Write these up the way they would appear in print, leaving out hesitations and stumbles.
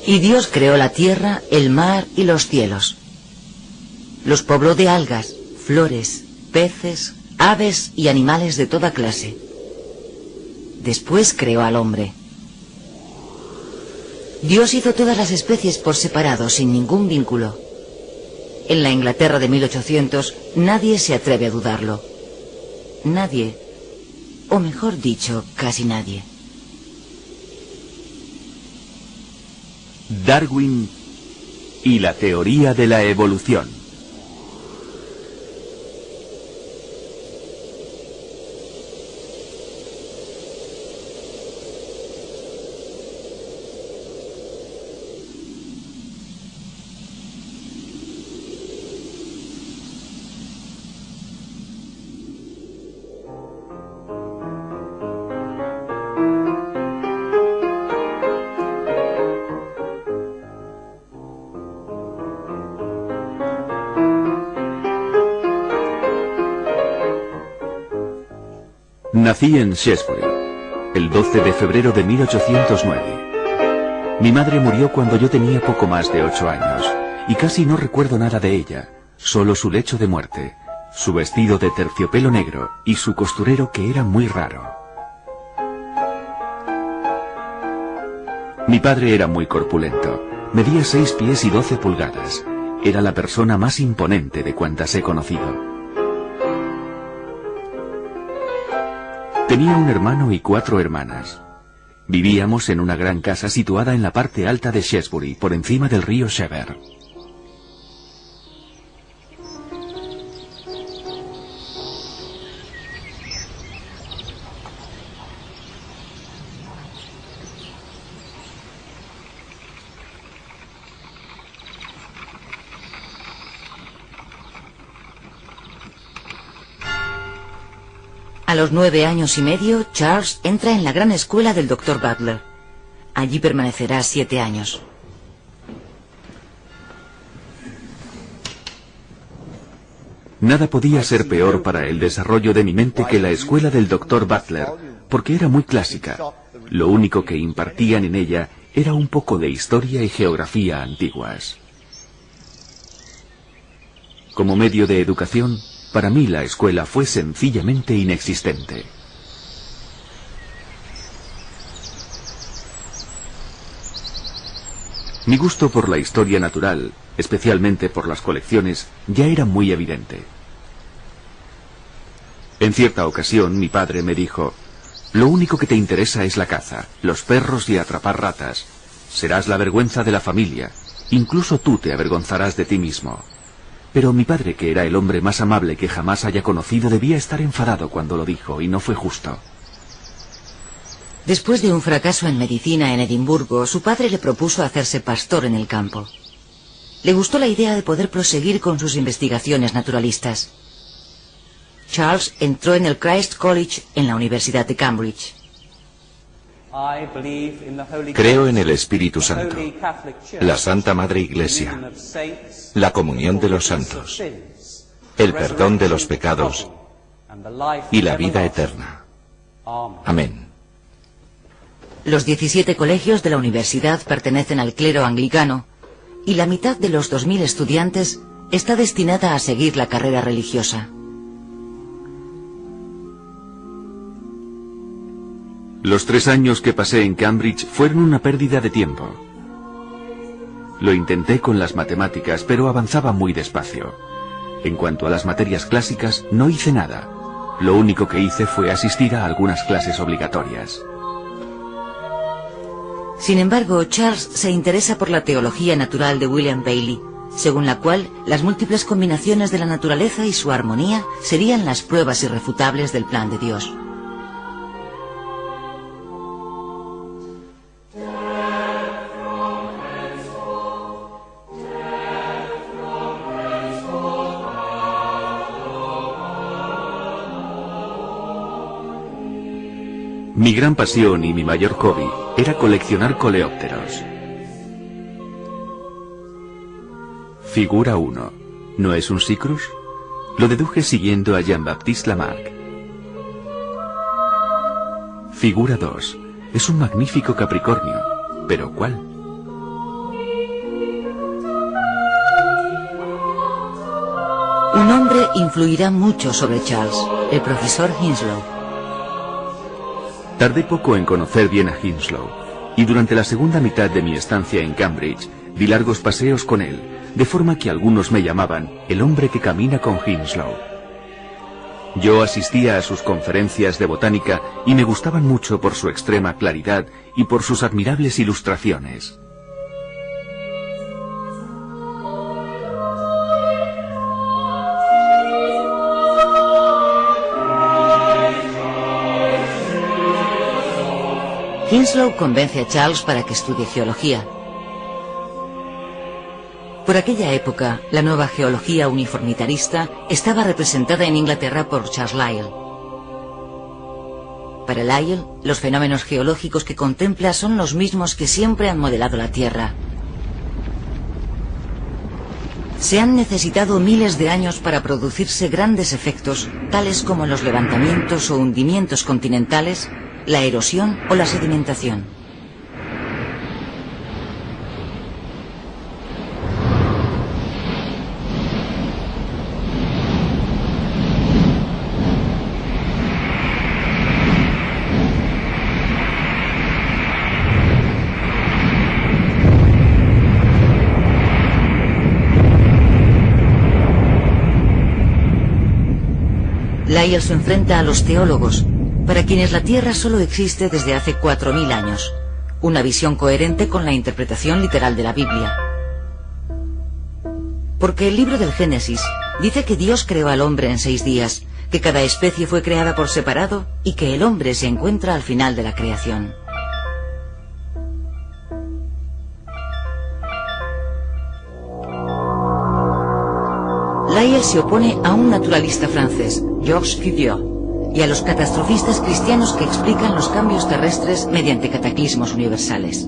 Y Dios creó la tierra, el mar y los cielos. Los pobló de algas, flores, peces, aves y animales de toda clase. Después creó al hombre. Dios hizo todas las especies por separado, sin ningún vínculo. En la Inglaterra de 1800, nadie se atreve a dudarlo. Nadie, o mejor dicho, casi nadie. Darwin y la teoría de la evolución. Nací en Shrewsbury, el 12 de febrero de 1809. Mi madre murió cuando yo tenía poco más de 8 años, y casi no recuerdo nada de ella, solo su lecho de muerte, su vestido de terciopelo negro y su costurero que era muy raro. Mi padre era muy corpulento, medía 6 pies y 12 pulgadas, era la persona más imponente de cuantas he conocido. Tenía un hermano y 4 hermanas. Vivíamos en una gran casa situada en la parte alta de Shrewsbury, por encima del río Severn. A los 9 años y medio, Charles entra en la gran escuela del Dr. Butler. Allí permanecerá 7 años. Nada podía ser peor para el desarrollo de mi mente que la escuela del Dr. Butler, porque era muy clásica. Lo único que impartían en ella era un poco de historia y geografía antiguas. Como medio de educación, para mí la escuela fue sencillamente inexistente. Mi gusto por la historia natural, especialmente por las colecciones, ya era muy evidente. En cierta ocasión mi padre me dijo: «Lo único que te interesa es la caza, los perros y atrapar ratas. Serás la vergüenza de la familia, incluso tú te avergonzarás de ti mismo». Pero mi padre, que era el hombre más amable que jamás haya conocido, debía estar enfadado cuando lo dijo, y no fue justo. Después de un fracaso en medicina en Edimburgo, su padre le propuso hacerse pastor en el campo. Le gustó la idea de poder proseguir con sus investigaciones naturalistas. Charles entró en el Christ College en la Universidad de Cambridge. Creo en el Espíritu Santo, la Santa Madre Iglesia, la comunión de los santos, el perdón de los pecados y la vida eterna. Amén. Los 17 colegios de la universidad pertenecen al clero anglicano y la mitad de los 2000 estudiantes está destinada a seguir la carrera religiosa. Los 3 años que pasé en Cambridge fueron una pérdida de tiempo. Lo intenté con las matemáticas, pero avanzaba muy despacio. En cuanto a las materias clásicas, no hice nada. Lo único que hice fue asistir a algunas clases obligatorias. Sin embargo, Charles se interesa por la teología natural de William Bailey, según la cual las múltiples combinaciones de la naturaleza y su armonía serían las pruebas irrefutables del plan de Dios. Mi gran pasión y mi mayor hobby era coleccionar coleópteros. Figura 1. ¿No es un Cycrus? Lo deduje siguiendo a Jean-Baptiste Lamarck. Figura 2. Es un magnífico Capricornio. ¿Pero cuál? Un hombre influirá mucho sobre Charles, el profesor Hinslow. Tardé poco en conocer bien a Hinslow, y durante la segunda mitad de mi estancia en Cambridge, di largos paseos con él, de forma que algunos me llamaban el hombre que camina con Hinslow. Yo asistía a sus conferencias de botánica y me gustaban mucho por su extrema claridad y por sus admirables ilustraciones. Hinslow convence a Charles para que estudie geología. Por aquella época, la nueva geología uniformitarista estaba representada en Inglaterra por Charles Lyell. Para Lyell, los fenómenos geológicos que contempla son los mismos que siempre han modelado la Tierra. Se han necesitado miles de años para producirse grandes efectos, tales como los levantamientos o hundimientos continentales, la erosión o la sedimentación. Lyell se enfrenta a los teólogos, para quienes la Tierra solo existe desde hace 4000 años, una visión coherente con la interpretación literal de la Biblia. Porque el libro del Génesis dice que Dios creó al hombre en 6 días, que cada especie fue creada por separado y que el hombre se encuentra al final de la creación. Lyell se opone a un naturalista francés, Georges Cuvier, y a los catastrofistas cristianos que explican los cambios terrestres mediante cataclismos universales.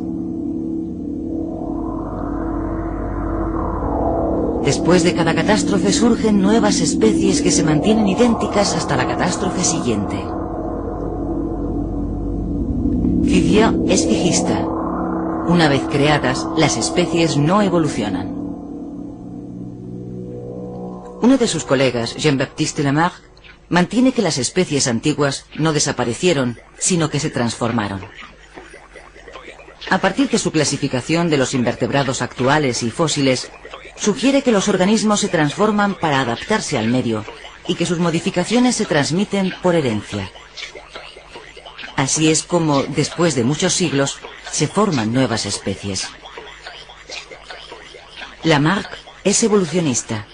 Después de cada catástrofe surgen nuevas especies que se mantienen idénticas hasta la catástrofe siguiente. Cuvier es fijista. Una vez creadas, las especies no evolucionan. Uno de sus colegas, Jean-Baptiste Lamarck, mantiene que las especies antiguas no desaparecieron, sino que se transformaron. A partir de su clasificación de los invertebrados actuales y fósiles, sugiere que los organismos se transforman para adaptarse al medio y que sus modificaciones se transmiten por herencia. Así es como, después de muchos siglos, se forman nuevas especies. Lamarck es evolucionista.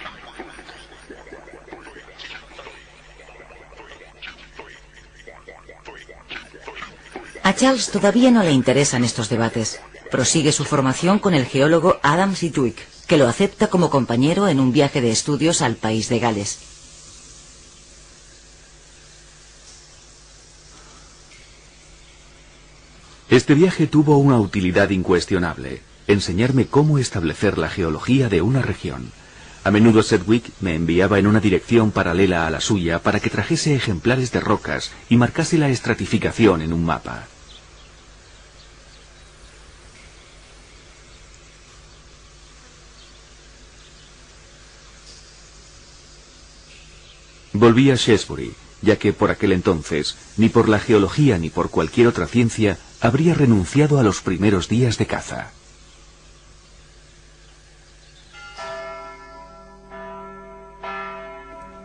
A Charles todavía no le interesan estos debates. Prosigue su formación con el geólogo Adam Sidgwick, que lo acepta como compañero en un viaje de estudios al país de Gales. Este viaje tuvo una utilidad incuestionable: enseñarme cómo establecer la geología de una región. A menudo Sedgwick me enviaba en una dirección paralela a la suya para que trajese ejemplares de rocas y marcase la estratificación en un mapa. Volví a Shrewsbury, ya que por aquel entonces, ni por la geología ni por cualquier otra ciencia, habría renunciado a los primeros días de caza.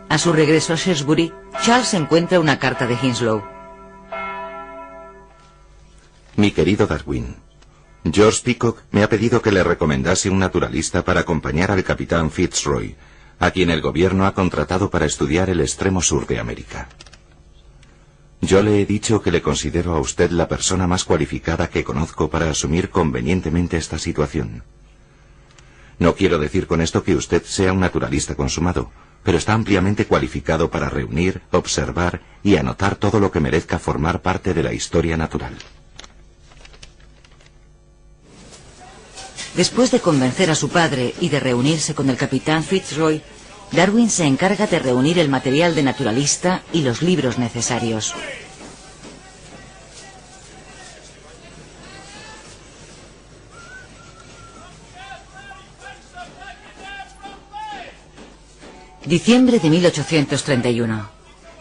A su regreso a Shrewsbury, Charles encuentra una carta de Hinslow. Mi querido Darwin, George Peacock me ha pedido que le recomendase un naturalista para acompañar al capitán Fitzroy, a quien el gobierno ha contratado para estudiar el extremo sur de América. Yo le he dicho que le considero a usted la persona más cualificada que conozco para asumir convenientemente esta situación. No quiero decir con esto que usted sea un naturalista consumado, pero está ampliamente cualificado para reunir, observar y anotar todo lo que merezca formar parte de la historia natural. Después de convencer a su padre y de reunirse con el capitán Fitzroy, Darwin se encarga de reunir el material de naturalista y los libros necesarios. Diciembre de 1831.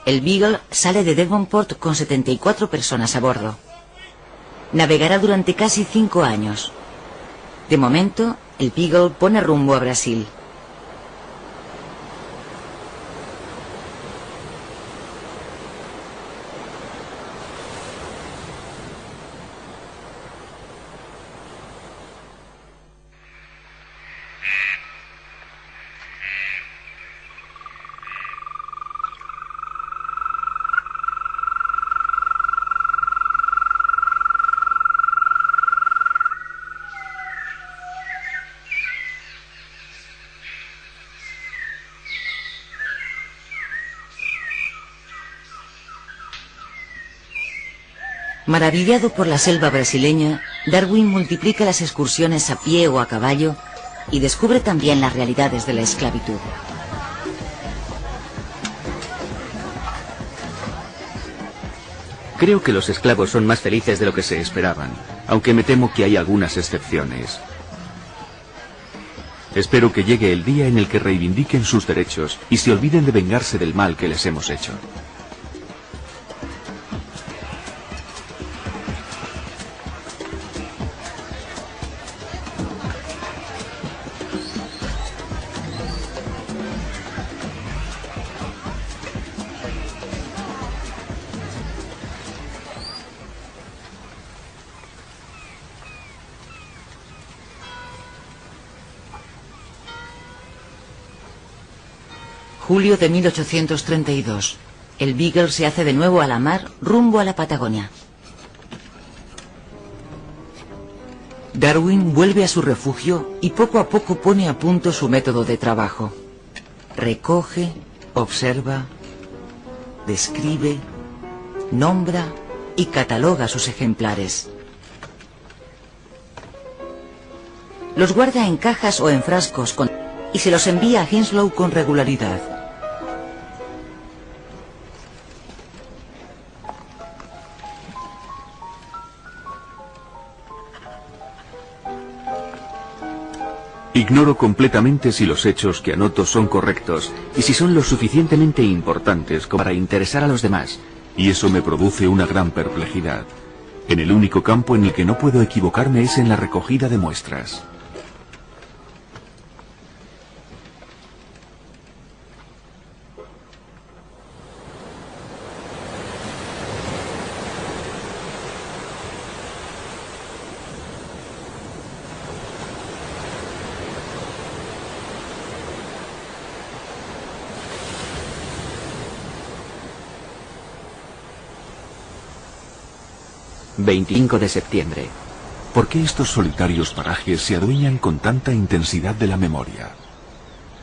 El Beagle sale de Devonport con 74 personas a bordo. Navegará durante casi 5 años. De momento, el Beagle pone rumbo a Brasil. Maravillado por la selva brasileña, Darwin multiplica las excursiones a pie o a caballo y descubre también las realidades de la esclavitud. Creo que los esclavos son más felices de lo que se esperaban, aunque me temo que hay algunas excepciones. Espero que llegue el día en el que reivindiquen sus derechos y se olviden de vengarse del mal que les hemos hecho. Julio de 1832. El Beagle se hace de nuevo a la mar rumbo a la Patagonia. Darwin vuelve a su refugio y poco a poco pone a punto su método de trabajo. Recoge, observa, describe, nombra y cataloga sus ejemplares. Los guarda en cajas o en frascos y se los envía a Henslow con regularidad. Ignoro completamente si los hechos que anoto son correctos y si son lo suficientemente importantes como para interesar a los demás, y eso me produce una gran perplejidad. En el único campo en el que no puedo equivocarme es en la recogida de muestras. ...25 de septiembre. ¿Por qué estos solitarios parajes se adueñan con tanta intensidad de la memoria?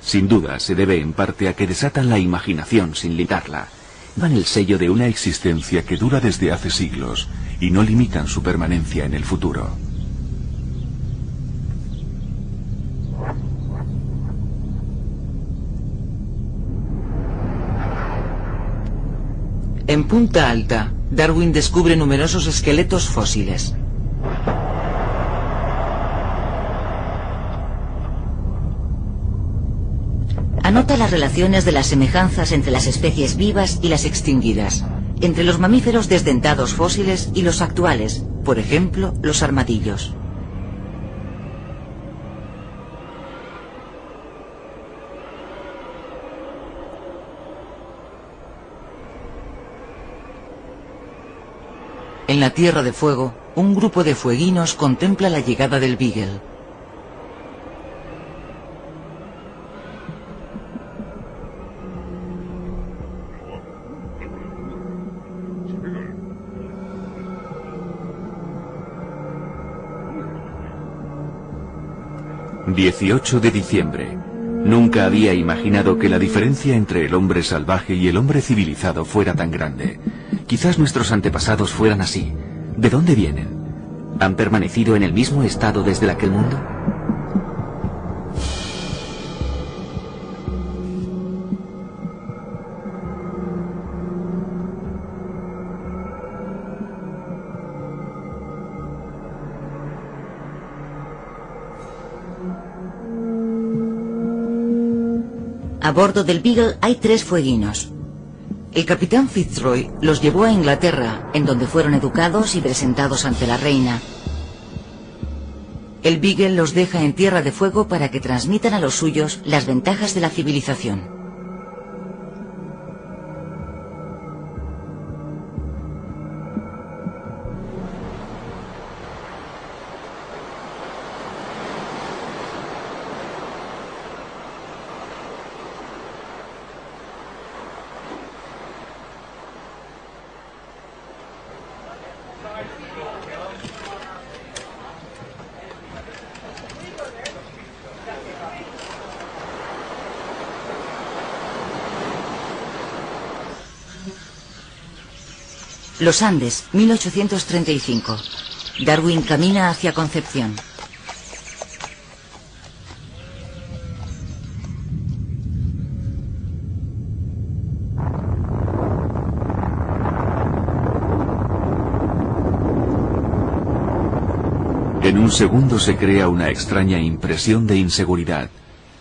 Sin duda se debe en parte a que desatan la imaginación sin limitarla. Dan el sello de una existencia que dura desde hace siglos y no limitan su permanencia en el futuro. En Punta Alta, Darwin descubre numerosos esqueletos fósiles. Anota las relaciones de las semejanzas entre las especies vivas y las extinguidas, entre los mamíferos desdentados fósiles y los actuales, por ejemplo, los armadillos. En la Tierra de Fuego, un grupo de fueguinos contempla la llegada del Beagle. ...18 de diciembre... Nunca había imaginado que la diferencia entre el hombre salvaje y el hombre civilizado fuera tan grande. Quizás nuestros antepasados fueran así. ¿De dónde vienen? ¿Han permanecido en el mismo estado desde aquel mundo? A bordo del Beagle hay 3 fueguinos. El capitán Fitzroy los llevó a Inglaterra, en donde fueron educados y presentados ante la reina. El Beagle los deja en Tierra de Fuego para que transmitan a los suyos las ventajas de la civilización. Los Andes, 1835. Darwin camina hacia Concepción. En un segundo se crea una extraña impresión de inseguridad.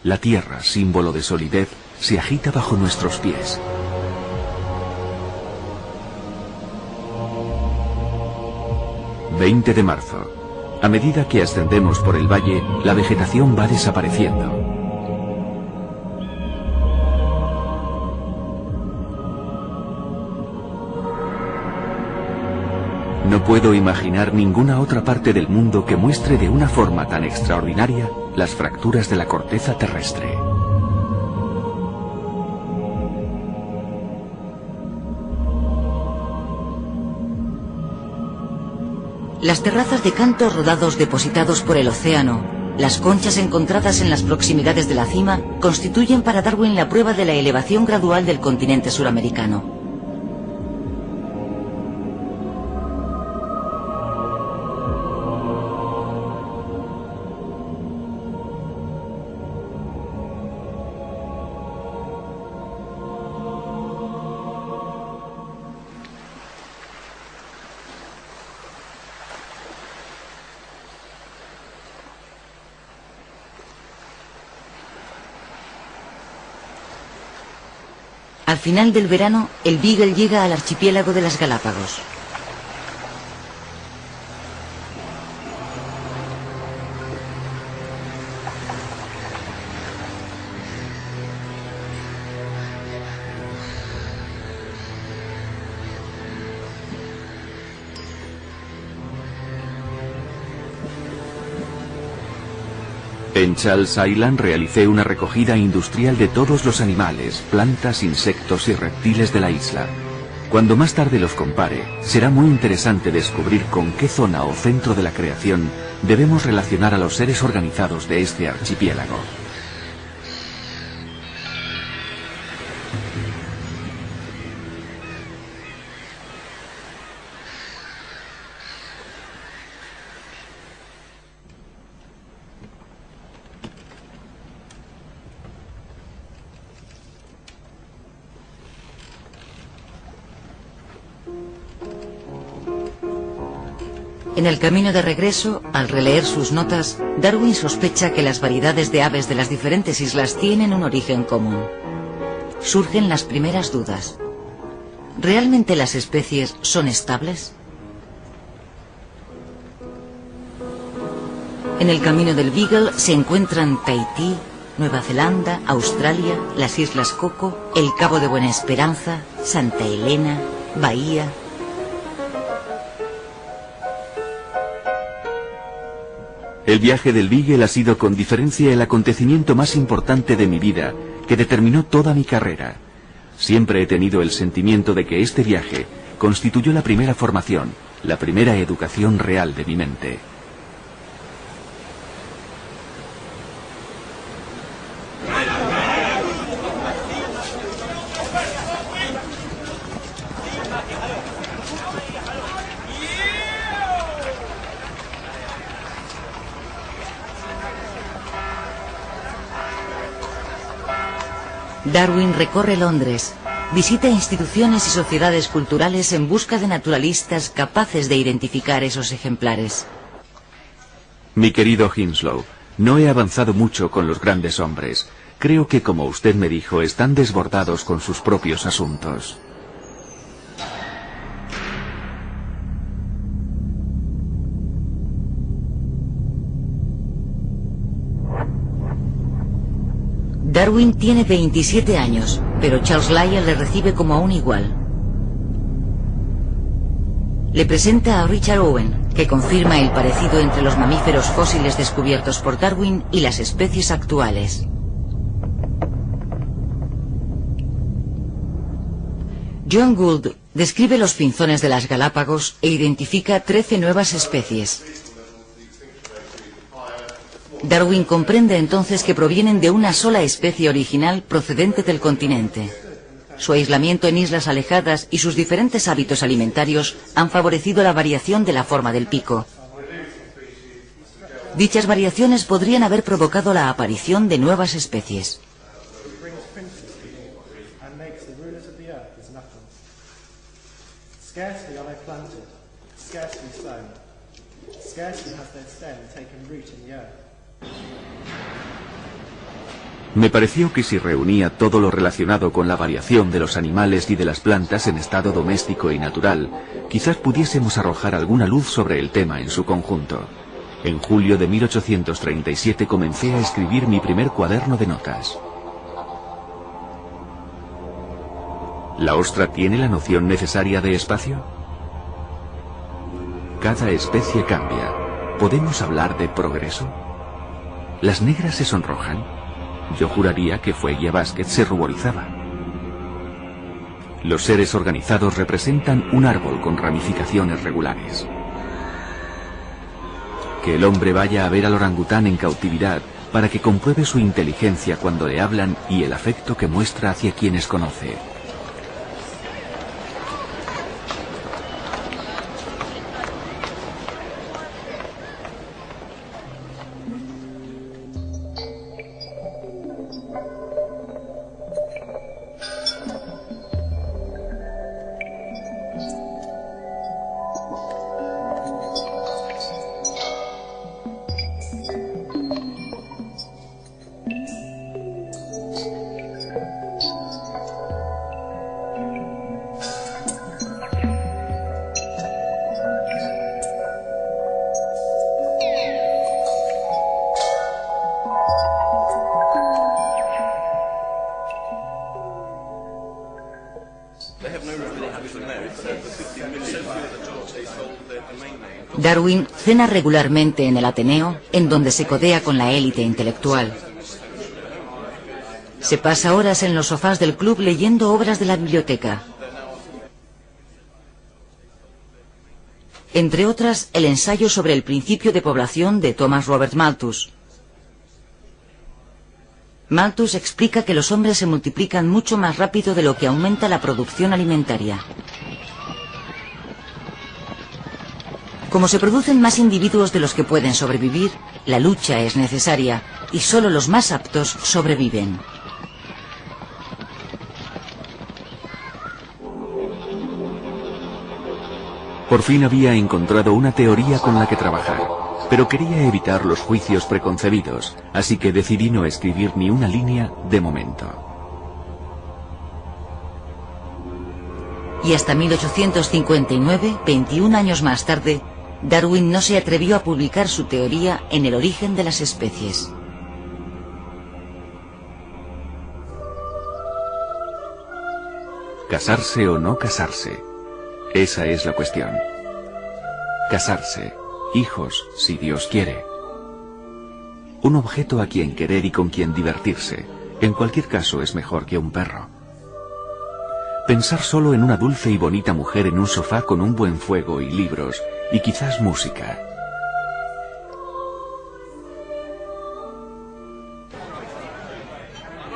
La tierra, símbolo de solidez, se agita bajo nuestros pies. ...20 de marzo. A medida que ascendemos por el valle, la vegetación va desapareciendo. No puedo imaginar ninguna otra parte del mundo que muestre de una forma tan extraordinaria las fracturas de la corteza terrestre. Las terrazas de cantos rodados depositados por el océano, las conchas encontradas en las proximidades de la cima, constituyen para Darwin la prueba de la elevación gradual del continente suramericano. Al final del verano, el Beagle llega al archipiélago de las Galápagos. En Charles Island realicé una recogida industrial de todos los animales, plantas, insectos y reptiles de la isla. Cuando más tarde los compare, será muy interesante descubrir con qué zona o centro de la creación debemos relacionar a los seres organizados de este archipiélago. En el camino de regreso, al releer sus notas, Darwin sospecha que las variedades de aves de las diferentes islas tienen un origen común. Surgen las primeras dudas. ¿Realmente las especies son estables? En el camino del Beagle se encuentran Tahití, Nueva Zelanda, Australia, las Islas Coco, el Cabo de Buena Esperanza, Santa Elena, Bahía. El viaje del Beagle ha sido con diferencia el acontecimiento más importante de mi vida, que determinó toda mi carrera. Siempre he tenido el sentimiento de que este viaje constituyó la primera formación, la primera educación real de mi mente. Darwin recorre Londres, visita instituciones y sociedades culturales en busca de naturalistas capaces de identificar esos ejemplares. Mi querido Hinslow, no he avanzado mucho con los grandes hombres. Creo que, como usted me dijo, están desbordados con sus propios asuntos. Darwin tiene 27 años, pero Charles Lyell le recibe como a un igual. Le presenta a Richard Owen, que confirma el parecido entre los mamíferos fósiles descubiertos por Darwin y las especies actuales. John Gould describe los pinzones de las Galápagos e identifica 13 nuevas especies. Darwin comprende entonces que provienen de una sola especie original procedente del continente. Su aislamiento en islas alejadas y sus diferentes hábitos alimentarios han favorecido la variación de la forma del pico. Dichas variaciones podrían haber provocado la aparición de nuevas especies. Me pareció que si reunía todo lo relacionado con la variación de los animales y de las plantas en estado doméstico y natural, quizás pudiésemos arrojar alguna luz sobre el tema en su conjunto. En julio de 1837 comencé a escribir mi primer cuaderno de notas. ¿La ostra tiene la noción necesaria de espacio? Cada especie cambia. ¿Podemos hablar de progreso? ¿Las negras se sonrojan? Yo juraría que Fueguia Basket se ruborizaba. Los seres organizados representan un árbol con ramificaciones regulares. Que el hombre vaya a ver al orangután en cautividad para que compruebe su inteligencia cuando le hablan y el afecto que muestra hacia quienes conoce. Darwin cena regularmente en el Ateneo, en donde se codea con la élite intelectual. Se pasa horas en los sofás del club leyendo obras de la biblioteca. Entre otras, el ensayo sobre el principio de población de Thomas Robert Malthus. Malthus explica que los hombres se multiplican mucho más rápido de lo que aumenta la producción alimentaria. Como se producen más individuos de los que pueden sobrevivir, la lucha es necesaria y solo los más aptos sobreviven. Por fin había encontrado una teoría con la que trabajar, pero quería evitar los juicios preconcebidos, así que decidí no escribir ni una línea de momento. Y hasta 1859, 21 años más tarde, Darwin no se atrevió a publicar su teoría en el origen de las especies. ¿Casarse o no casarse? Esa es la cuestión. Casarse, hijos, si Dios quiere. Un objeto a quien querer y con quien divertirse. En cualquier caso es mejor que un perro. Pensar solo en una dulce y bonita mujer en un sofá con un buen fuego y libros, y quizás música.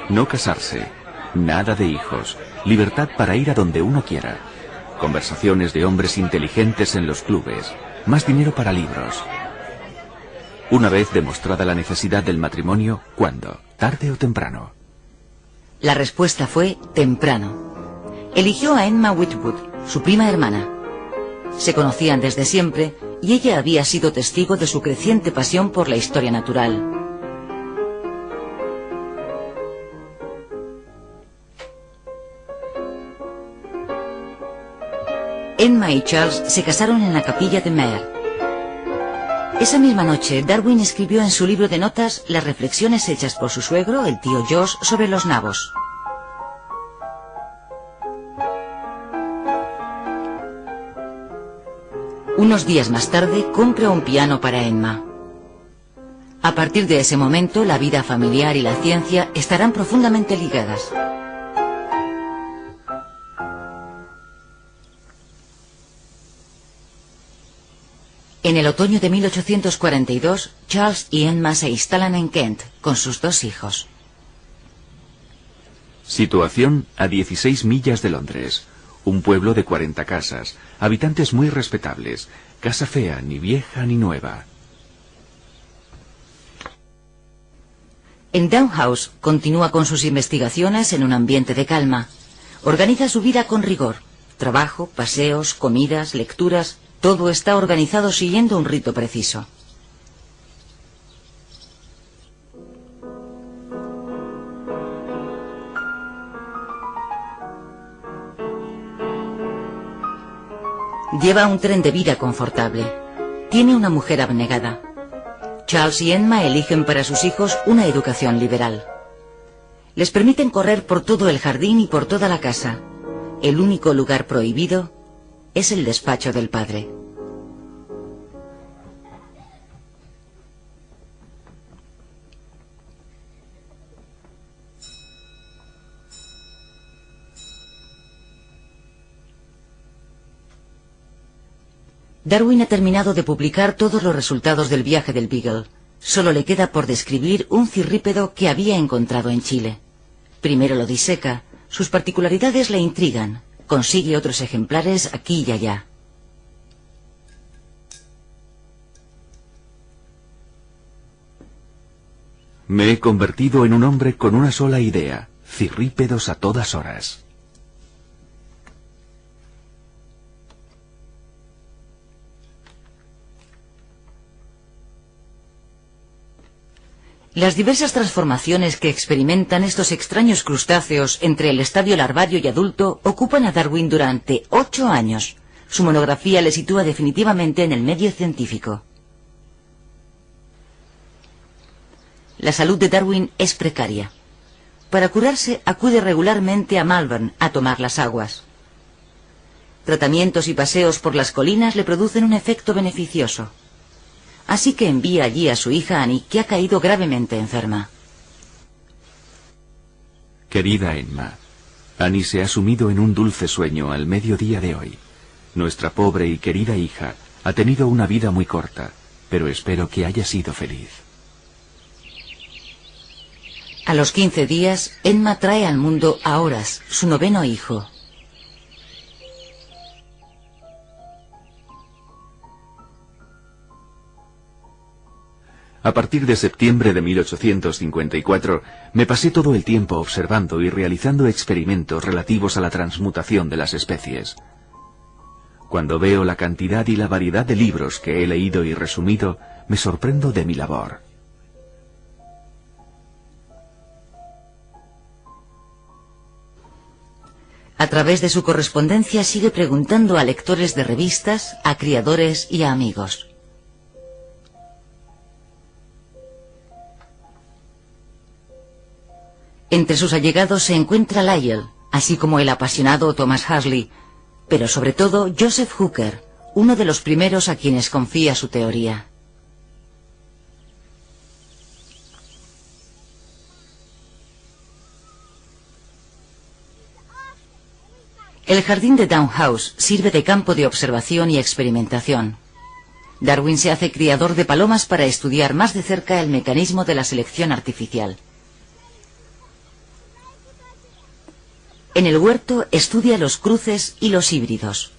No casarse, nada de hijos, libertad para ir a donde uno quiera. Conversaciones de hombres inteligentes en los clubes, más dinero para libros. Una vez demostrada la necesidad del matrimonio, ¿cuándo? ¿Tarde o temprano? La respuesta fue temprano. Eligió a Emma Whitwood, su prima hermana. Se conocían desde siempre y ella había sido testigo de su creciente pasión por la historia natural. Emma y Charles se casaron en la capilla de Meer. Esa misma noche, Darwin escribió en su libro de notas las reflexiones hechas por su suegro, el tío Josh, sobre los nabos. Unos días más tarde, compra un piano para Emma. A partir de ese momento, la vida familiar y la ciencia estarán profundamente ligadas. En el otoño de 1842, Charles y Emma se instalan en Kent con sus 2 hijos. Situación a 16 millas de Londres. Un pueblo de 40 casas, habitantes muy respetables, casa fea, ni vieja ni nueva. En Downhouse continúa con sus investigaciones en un ambiente de calma. Organiza su vida con rigor. Trabajo, paseos, comidas, lecturas, todo está organizado siguiendo un rito preciso. Lleva un tren de vida confortable. Tiene una mujer abnegada. Charles y Emma eligen para sus hijos una educación liberal. Les permiten correr por todo el jardín y por toda la casa. El único lugar prohibido es el despacho del padre. Darwin ha terminado de publicar todos los resultados del viaje del Beagle. Solo le queda por describir un cirrípedo que había encontrado en Chile. Primero lo diseca, sus particularidades le intrigan, consigue otros ejemplares aquí y allá. Me he convertido en un hombre con una sola idea, cirrípedos a todas horas. Las diversas transformaciones que experimentan estos extraños crustáceos entre el estadio larvario y adulto ocupan a Darwin durante 8 años. Su monografía le sitúa definitivamente en el medio científico. La salud de Darwin es precaria. Para curarse acude regularmente a Malvern a tomar las aguas. Tratamientos y paseos por las colinas le producen un efecto beneficioso. Así que envía allí a su hija Annie, que ha caído gravemente enferma. Querida Emma, Annie se ha sumido en un dulce sueño al mediodía de hoy. Nuestra pobre y querida hija ha tenido una vida muy corta, pero espero que haya sido feliz. A los 15 días, Emma trae al mundo a Horace, su 9º hijo. A partir de septiembre de 1854, me pasé todo el tiempo observando y realizando experimentos relativos a la transmutación de las especies. Cuando veo la cantidad y la variedad de libros que he leído y resumido, me sorprendo de mi labor. A través de su correspondencia sigue preguntando a lectores de revistas, a criadores y a amigos. Entre sus allegados se encuentra Lyell, así como el apasionado Thomas Huxley, pero sobre todo Joseph Hooker, uno de los primeros a quienes confía su teoría. El jardín de Downhouse sirve de campo de observación y experimentación. Darwin se hace criador de palomas para estudiar más de cerca el mecanismo de la selección artificial. En el huerto estudia los cruces y los híbridos.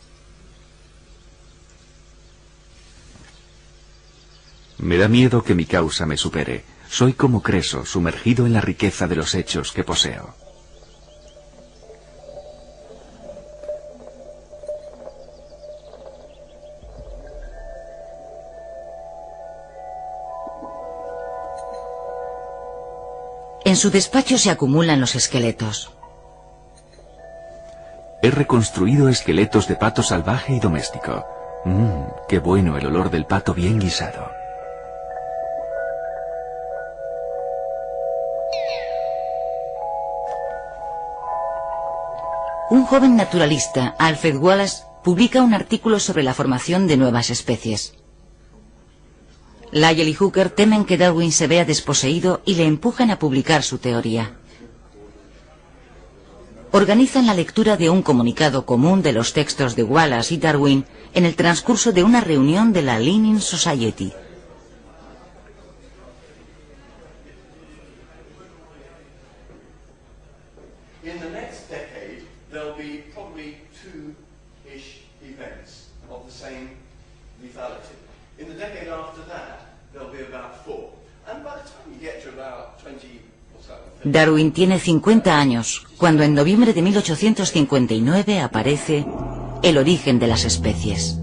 Me da miedo que mi causa me supere. Soy como Creso, sumergido en la riqueza de los hechos que poseo. En su despacho se acumulan los esqueletos. He reconstruido esqueletos de pato salvaje y doméstico. Qué bueno el olor del pato bien guisado. Un joven naturalista, Alfred Wallace, publica un artículo sobre la formación de nuevas especies. Lyell y Hooker temen que Darwin se vea desposeído y le empujan a publicar su teoría. Organizan la lectura de un comunicado común de los textos de Wallace y Darwin en el transcurso de una reunión de la Linnean Society. Darwin tiene 50 años, cuando en noviembre de 1859 aparece El origen de las especies.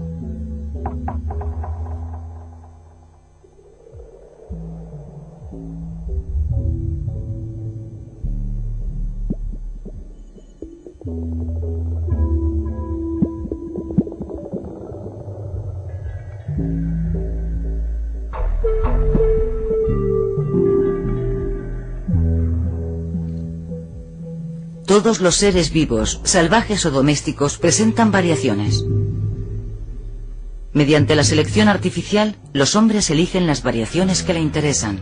Todos los seres vivos, salvajes o domésticos, presentan variaciones. Mediante la selección artificial, los hombres eligen las variaciones que le interesan.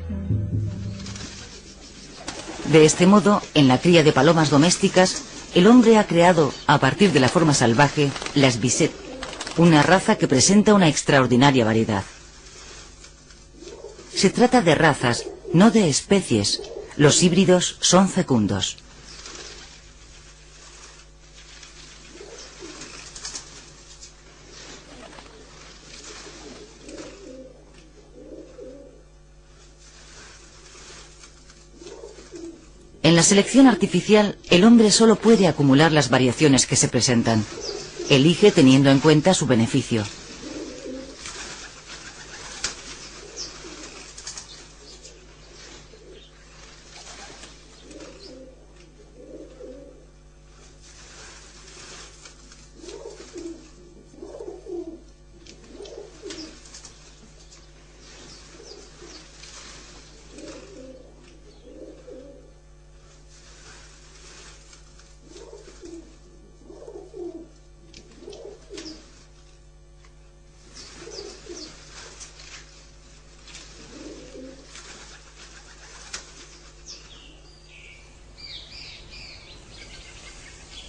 De este modo, en la cría de palomas domésticas, el hombre ha creado, a partir de la forma salvaje, las Bisset, una raza que presenta una extraordinaria variedad. Se trata de razas, no de especies. Los híbridos son fecundos. En la selección artificial, el hombre solo puede acumular las variaciones que se presentan. Elige teniendo en cuenta su beneficio.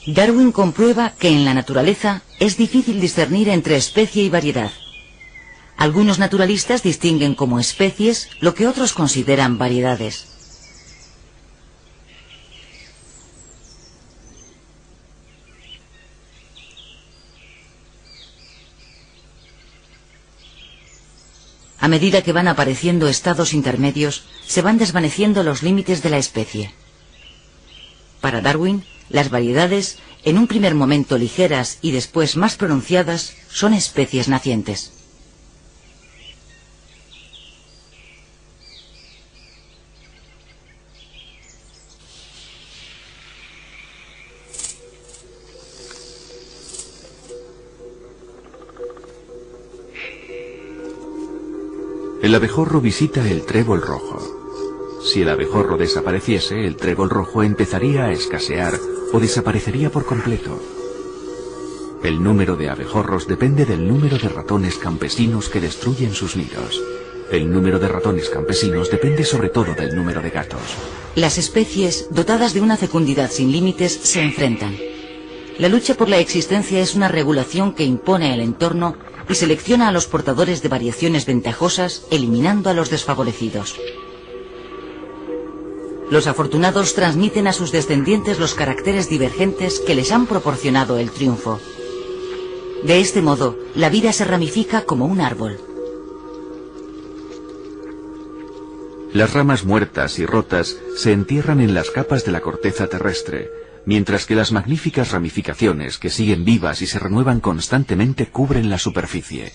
Darwin comprueba que en la naturaleza es difícil discernir entre especie y variedad. Algunos naturalistas distinguen como especies lo que otros consideran variedades. A medida que van apareciendo estados intermedios, se van desvaneciendo los límites de la especie. Para Darwin, las variedades, en un primer momento ligeras y después más pronunciadas, son especies nacientes. El abejorro visita el trébol rojo. Si el abejorro desapareciese, el trébol rojo empezaría a escasear o desaparecería por completo. El número de abejorros depende del número de ratones campesinos que destruyen sus nidos. El número de ratones campesinos depende sobre todo del número de gatos. Las especies, dotadas de una fecundidad sin límites, se enfrentan. La lucha por la existencia es una regulación que impone el entorno y selecciona a los portadores de variaciones ventajosas, eliminando a los desfavorecidos. Los afortunados transmiten a sus descendientes los caracteres divergentes que les han proporcionado el triunfo. De este modo, la vida se ramifica como un árbol. Las ramas muertas y rotas se entierran en las capas de la corteza terrestre, mientras que las magníficas ramificaciones que siguen vivas y se renuevan constantemente cubren la superficie.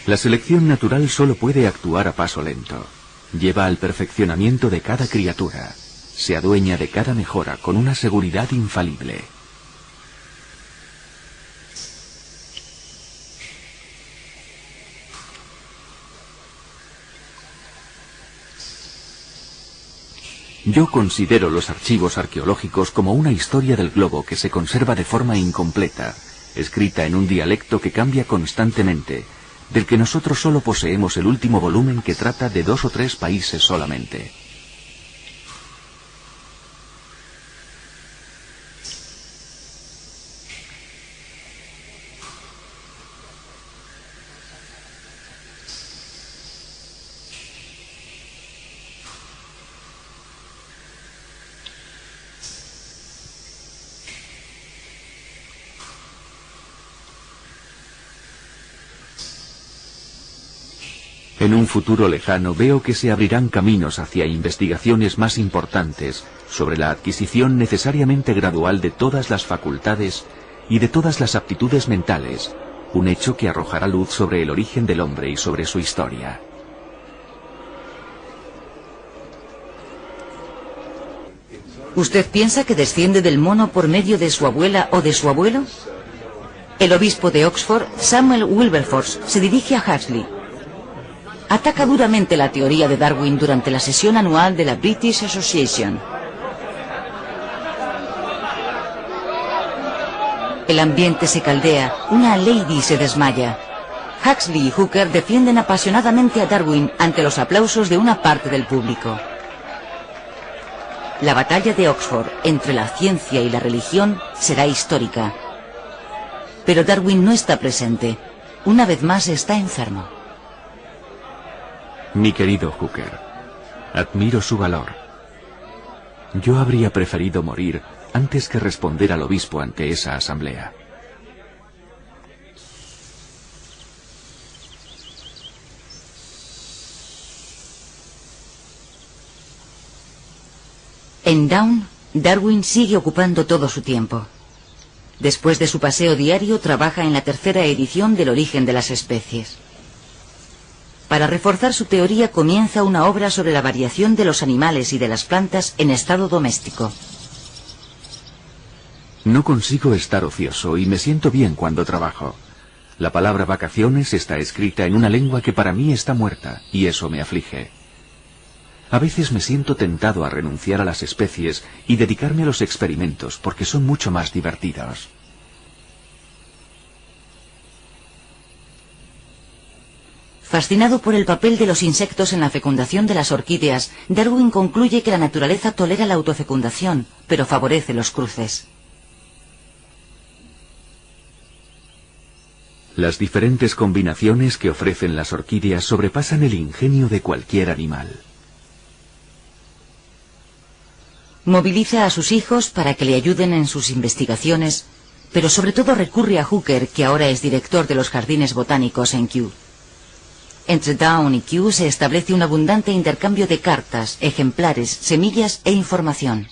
La selección natural solo puede actuar a paso lento. Lleva al perfeccionamiento de cada criatura. Se adueña de cada mejora con una seguridad infalible. Yo considero los archivos arqueológicos como una historia del globo que se conserva de forma incompleta, escrita en un dialecto que cambia constantemente, del que nosotros solo poseemos el último volumen que trata de 2 o 3 países solamente. En un futuro lejano veo que se abrirán caminos hacia investigaciones más importantes sobre la adquisición necesariamente gradual de todas las facultades y de todas las aptitudes mentales, un hecho que arrojará luz sobre el origen del hombre y sobre su historia. ¿Usted piensa que desciende del mono por medio de su abuela o de su abuelo? El obispo de Oxford, Samuel Wilberforce, se dirige a Huxley. Ataca duramente la teoría de Darwin durante la sesión anual de la British Association. El ambiente se caldea, una lady se desmaya. Huxley y Hooker defienden apasionadamente a Darwin ante los aplausos de una parte del público. La batalla de Oxford entre la ciencia y la religión será histórica. Pero Darwin no está presente. Una vez más está enfermo. Mi querido Hooker, admiro su valor. Yo habría preferido morir antes que responder al obispo ante esa asamblea. En Down, Darwin sigue ocupando todo su tiempo. Después de su paseo diario, trabaja en la 3ª edición del origen de las especies. Para reforzar su teoría comienza una obra sobre la variación de los animales y de las plantas en estado doméstico. No consigo estar ocioso y me siento bien cuando trabajo. La palabra vacaciones está escrita en una lengua que para mí está muerta, y eso me aflige. A veces me siento tentado a renunciar a las especies y dedicarme a los experimentos porque son mucho más divertidos. Fascinado por el papel de los insectos en la fecundación de las orquídeas, Darwin concluye que la naturaleza tolera la autofecundación, pero favorece los cruces. Las diferentes combinaciones que ofrecen las orquídeas sobrepasan el ingenio de cualquier animal. Moviliza a sus hijos para que le ayuden en sus investigaciones, pero sobre todo recurre a Hooker, que ahora es director de los jardines botánicos en Kew. Entre Down y Kew se establece un abundante intercambio de cartas, ejemplares, semillas e información.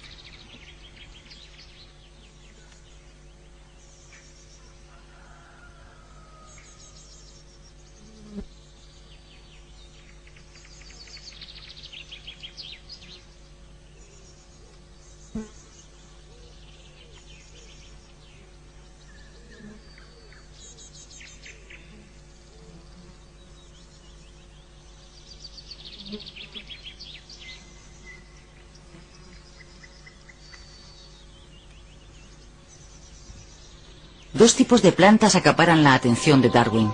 Dos tipos de plantas acaparan la atención de Darwin: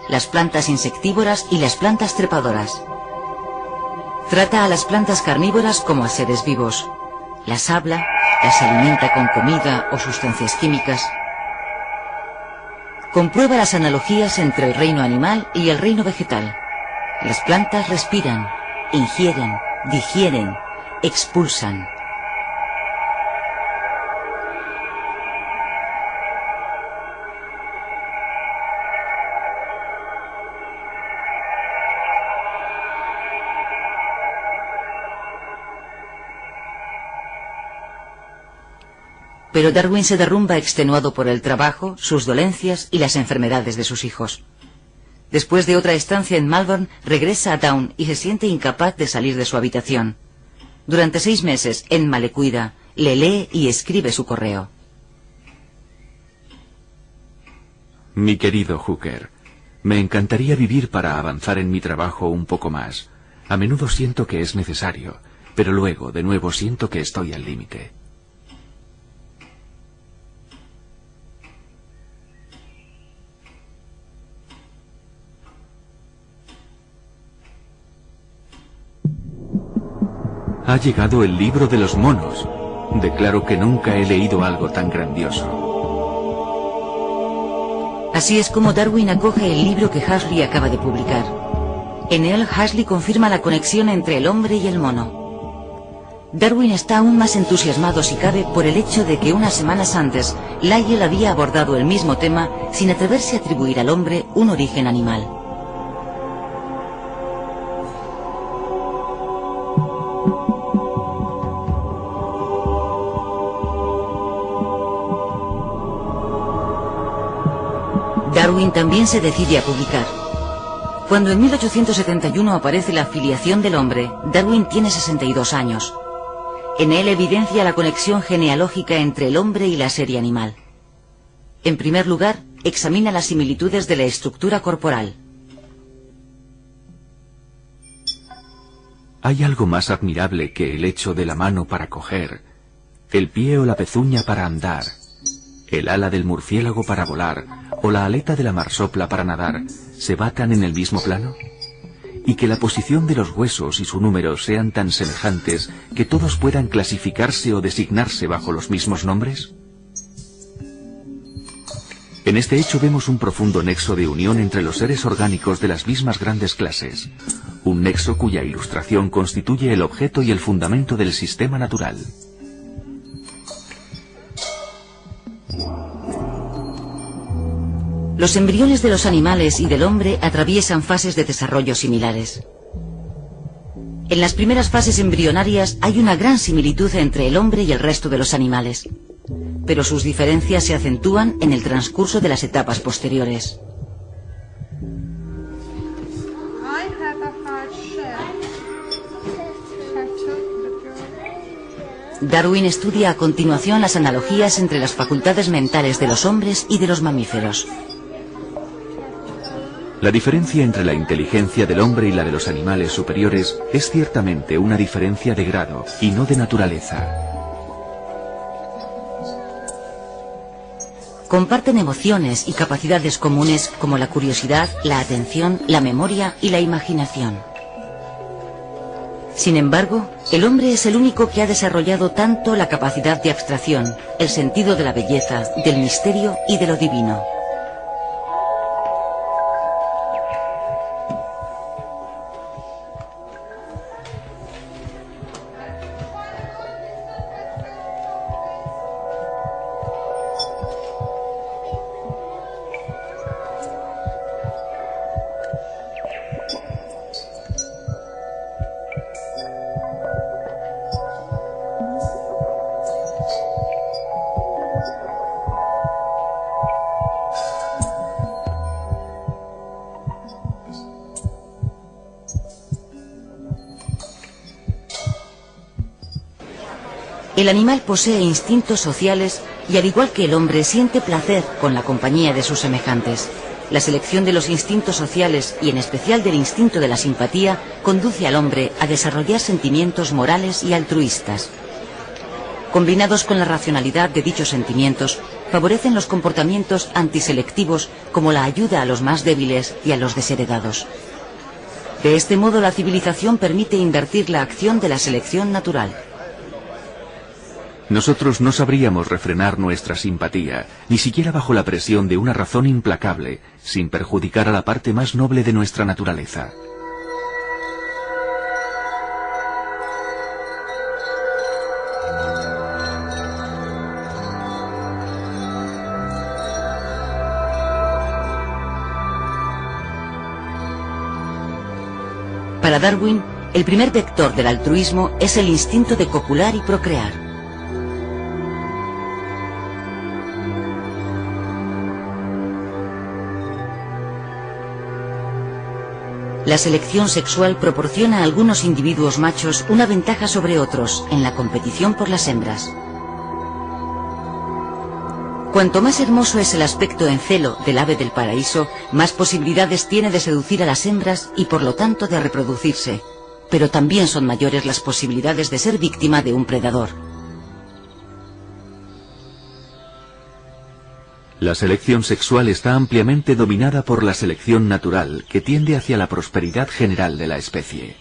las plantas insectívoras y las plantas trepadoras. Trata a las plantas carnívoras como a seres vivos. Las habla, las alimenta con comida o sustancias químicas. Comprueba las analogías entre el reino animal y el reino vegetal. Las plantas respiran, ingieren, digieren, expulsan. Pero Darwin se derrumba extenuado por el trabajo, sus dolencias y las enfermedades de sus hijos. Después de otra estancia en Malvern, regresa a Down y se siente incapaz de salir de su habitación. Durante 6 meses, Emma le cuida, le lee y escribe su correo. Mi querido Hooker, me encantaría vivir para avanzar en mi trabajo un poco más. A menudo siento que es necesario, pero luego, de nuevo, siento que estoy al límite. Ha llegado el libro de los monos. Declaro que nunca he leído algo tan grandioso. Así es como Darwin acoge el libro que Huxley acaba de publicar. En él, Huxley confirma la conexión entre el hombre y el mono. Darwin está aún más entusiasmado, si cabe, por el hecho de que unas semanas antes, Lyell había abordado el mismo tema sin atreverse a atribuir al hombre un origen animal. Darwin también se decide a publicar. Cuando en 1871 aparece La filiación del hombre, Darwin tiene 62 años. En él evidencia la conexión genealógica entre el hombre y la serie animal. En primer lugar, examina las similitudes de la estructura corporal. ¿Hay algo más admirable que el hecho de la mano para coger, el pie o la pezuña para andar, el ala del murciélago para volar o la aleta de la marsopla para nadar se batan en el mismo plano? ¿Y que la posición de los huesos y su número sean tan semejantes que todos puedan clasificarse o designarse bajo los mismos nombres? En este hecho vemos un profundo nexo de unión entre los seres orgánicos de las mismas grandes clases, un nexo cuya ilustración constituye el objeto y el fundamento del sistema natural. Los embriones de los animales y del hombre atraviesan fases de desarrollo similares. En las primeras fases embrionarias hay una gran similitud entre el hombre y el resto de los animales, pero sus diferencias se acentúan en el transcurso de las etapas posteriores. Darwin estudia a continuación las analogías entre las facultades mentales de los hombres y de los mamíferos. La diferencia entre la inteligencia del hombre y la de los animales superiores es ciertamente una diferencia de grado y no de naturaleza. Comparten emociones y capacidades comunes como la curiosidad, la atención, la memoria y la imaginación. Sin embargo, el hombre es el único que ha desarrollado tanto la capacidad de abstracción, el sentido de la belleza, del misterio y de lo divino. El animal posee instintos sociales y, al igual que el hombre, siente placer con la compañía de sus semejantes. La selección de los instintos sociales, y en especial del instinto de la simpatía, conduce al hombre a desarrollar sentimientos morales y altruistas. Combinados con la racionalidad de dichos sentimientos, favorecen los comportamientos antiselectivos como la ayuda a los más débiles y a los desheredados. De este modo, la civilización permite invertir la acción de la selección natural. Nosotros no sabríamos refrenar nuestra simpatía, ni siquiera bajo la presión de una razón implacable, sin perjudicar a la parte más noble de nuestra naturaleza. Para Darwin, el primer vector del altruismo es el instinto de copular y procrear. La selección sexual proporciona a algunos individuos machos una ventaja sobre otros en la competición por las hembras. Cuanto más hermoso es el aspecto en celo del ave del paraíso, más posibilidades tiene de seducir a las hembras y por lo tanto de reproducirse, pero también son mayores las posibilidades de ser víctima de un predador. La selección sexual está ampliamente dominada por la selección natural, que tiende hacia la prosperidad general de la especie.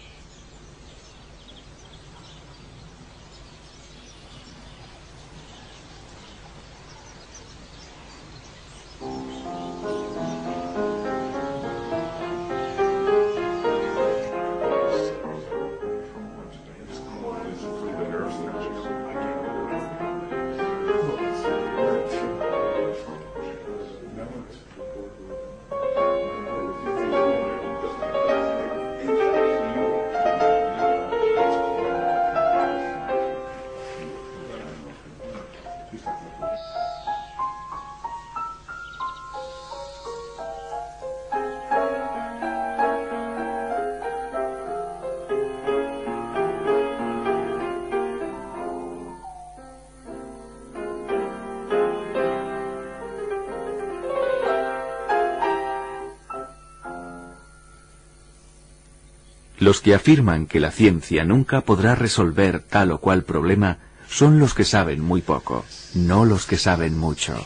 Los que afirman que la ciencia nunca podrá resolver tal o cual problema son los que saben muy poco, no los que saben mucho.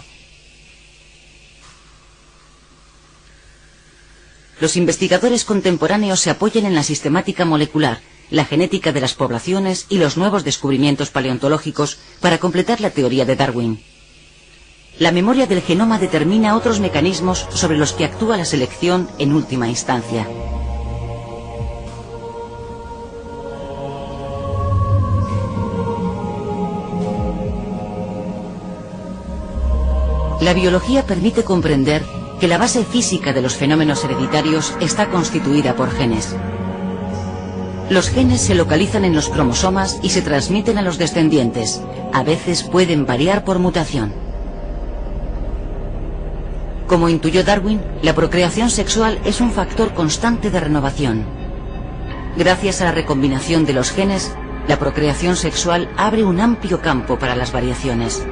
Los investigadores contemporáneos se apoyan en la sistemática molecular, la genética de las poblaciones y los nuevos descubrimientos paleontológicos para completar la teoría de Darwin. La memoria del genoma determina otros mecanismos sobre los que actúa la selección en última instancia. La biología permite comprender que la base física de los fenómenos hereditarios está constituida por genes. Los genes se localizan en los cromosomas y se transmiten a los descendientes. A veces pueden variar por mutación. Como intuyó Darwin, la procreación sexual es un factor constante de renovación. Gracias a la recombinación de los genes, la procreación sexual abre un amplio campo para las variaciones.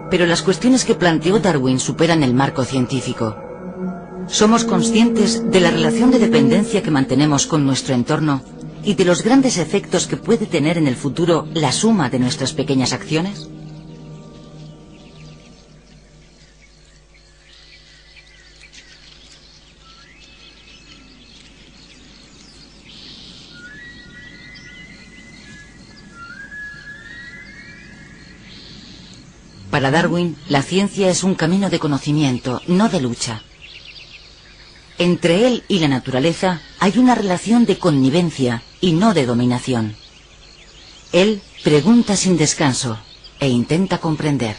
Pero las cuestiones que planteó Darwin superan el marco científico. Somos conscientes de la relación de dependencia que mantenemos con nuestro entorno y de los grandes efectos que puede tener en el futuro la suma de nuestras pequeñas acciones. Para Darwin, la ciencia es un camino de conocimiento, no de lucha. Entre él y la naturaleza hay una relación de connivencia y no de dominación. Él pregunta sin descanso e intenta comprender.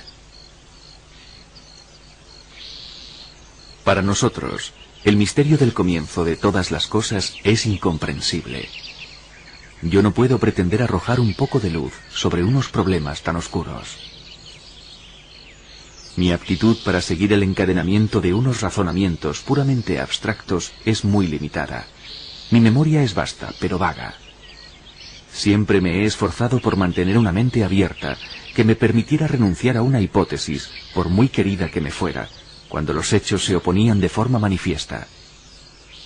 Para nosotros, el misterio del comienzo de todas las cosas es incomprensible. Yo no puedo pretender arrojar un poco de luz sobre unos problemas tan oscuros. Mi aptitud para seguir el encadenamiento de unos razonamientos puramente abstractos es muy limitada. Mi memoria es vasta, pero vaga. Siempre me he esforzado por mantener una mente abierta que me permitiera renunciar a una hipótesis, por muy querida que me fuera, cuando los hechos se oponían de forma manifiesta.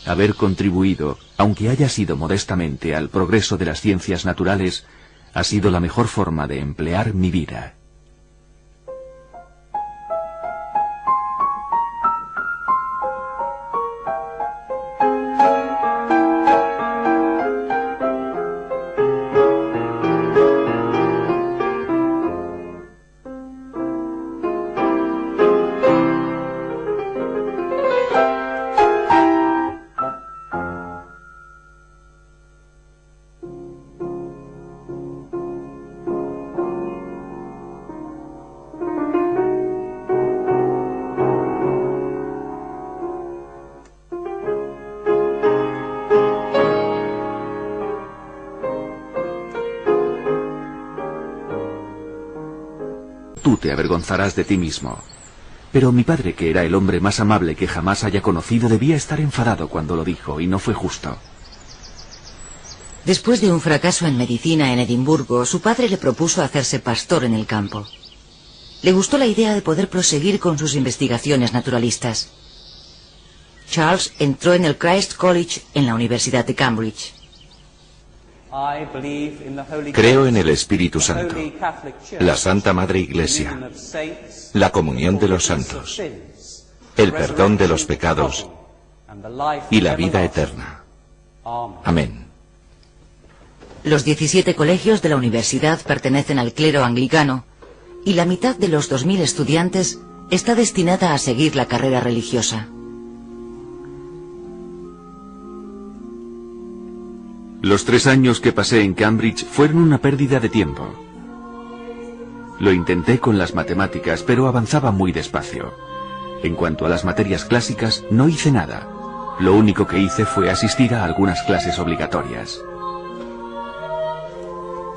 Haber contribuido, aunque haya sido modestamente, al progreso de las ciencias naturales, ha sido la mejor forma de emplear mi vida. tú te avergonzarás de ti mismo. Pero mi padre, que era el hombre más amable que jamás haya conocido, debía estar enfadado cuando lo dijo, y no fue justo. Después de un fracaso en medicina en Edimburgo, su padre le propuso hacerse pastor en el campo. Le gustó la idea de poder proseguir con sus investigaciones naturalistas. Charles entró en el Christ College en la Universidad de Cambridge. Creo en el Espíritu Santo, la Santa Madre Iglesia, la comunión de los santos, el perdón de los pecados y la vida eterna. Amén. Los 17 colegios de la universidad pertenecen al clero anglicano y la mitad de los 2000 estudiantes está destinada a seguir la carrera religiosa. Los 3 años que pasé en Cambridge fueron una pérdida de tiempo. Lo intenté con las matemáticas, pero avanzaba muy despacio. En cuanto a las materias clásicas, no hice nada. Lo único que hice fue asistir a algunas clases obligatorias.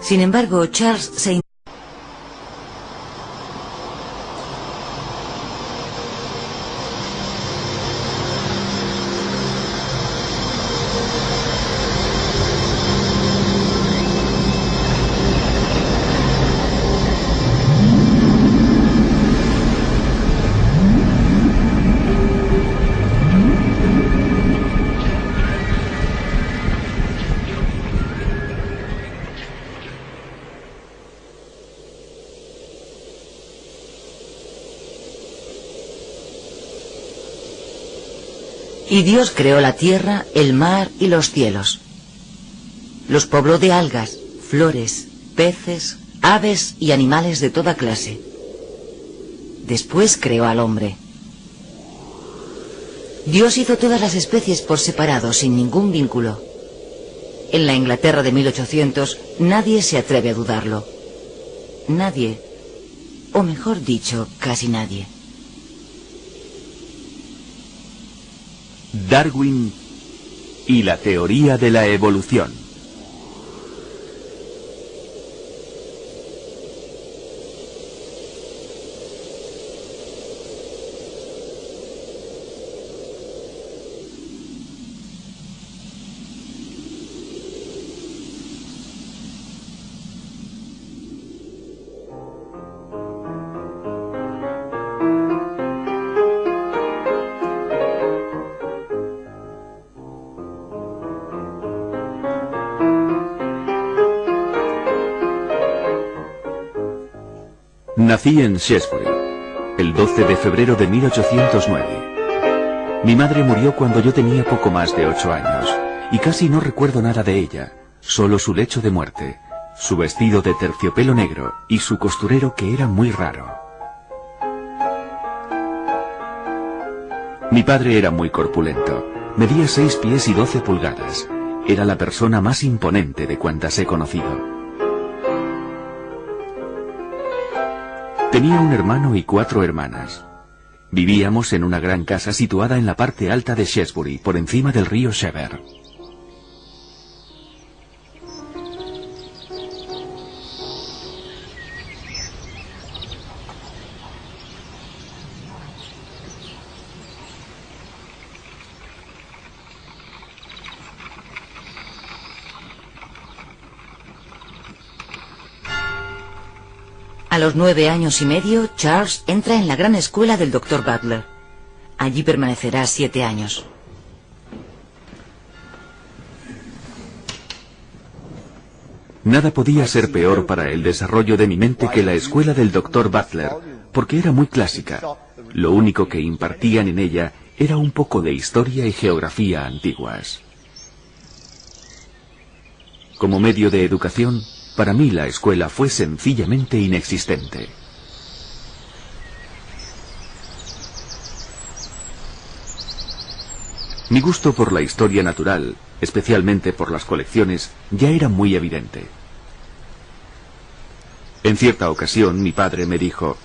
Sin embargo, Charles se Y Dios creó la tierra, el mar y los cielos. Los pobló de algas, flores, peces, aves y animales de toda clase. Después creó al hombre. Dios hizo todas las especies por separado, sin ningún vínculo. En la Inglaterra de 1800, nadie se atreve a dudarlo. Nadie, o mejor dicho, casi nadie. Darwin y la teoría de la evolución. Nací en Shrewsbury, el 12 de febrero de 1809. Mi madre murió cuando yo tenía poco más de 8 años, y casi no recuerdo nada de ella, solo su lecho de muerte, su vestido de terciopelo negro y su costurero, que era muy raro. Mi padre era muy corpulento, medía 6 pies y 12 pulgadas, era la persona más imponente de cuantas he conocido. Tenía un hermano y 4 hermanas. Vivíamos en una gran casa situada en la parte alta de Shrewsbury, por encima del río Severn. A los 9 años y medio, Charles entra en la gran escuela del Dr. Butler. Allí permanecerá 7 años. Nada podía ser peor para el desarrollo de mi mente que la escuela del Dr. Butler, porque era muy clásica. Lo único que impartían en ella era un poco de historia y geografía antiguas. Como medio de educación, para mí la escuela fue sencillamente inexistente. Mi gusto por la historia natural, especialmente por las colecciones, ya era muy evidente. En cierta ocasión mi padre me dijo: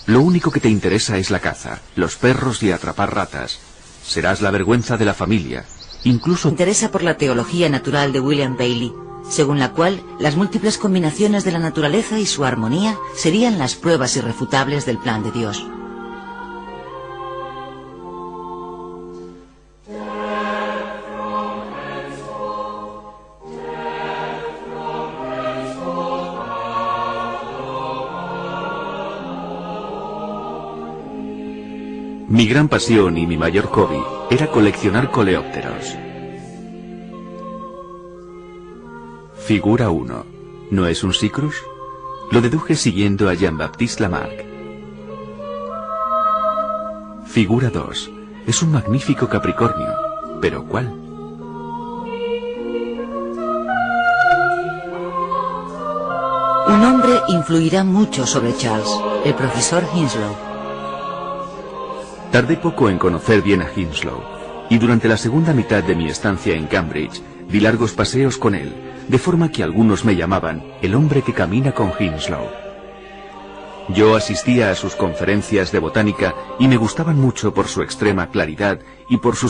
«Lo único que te interesa es la caza, los perros y atrapar ratas. Serás la vergüenza de la familia. Incluso...» Se interesa por la teología natural de William Bailey. según la cual las múltiples combinaciones de la naturaleza y su armonía serían las pruebas irrefutables del plan de Dios. Mi gran pasión y mi mayor hobby era coleccionar coleópteros. Figura 1. ¿No es un Cycrus? Lo deduje siguiendo a Jean-Baptiste Lamarck. Figura 2. Es un magnífico Capricornio. ¿Pero cuál? Un hombre influirá mucho sobre Charles, el profesor Hinslow. Tardé poco en conocer bien a Hinslow, y durante la segunda mitad de mi estancia en Cambridge, di largos paseos con él, de forma que algunos me llamaban el hombre que camina con Hinslow. Yo asistía a sus conferencias de botánica y me gustaban mucho por su extrema claridad y por sus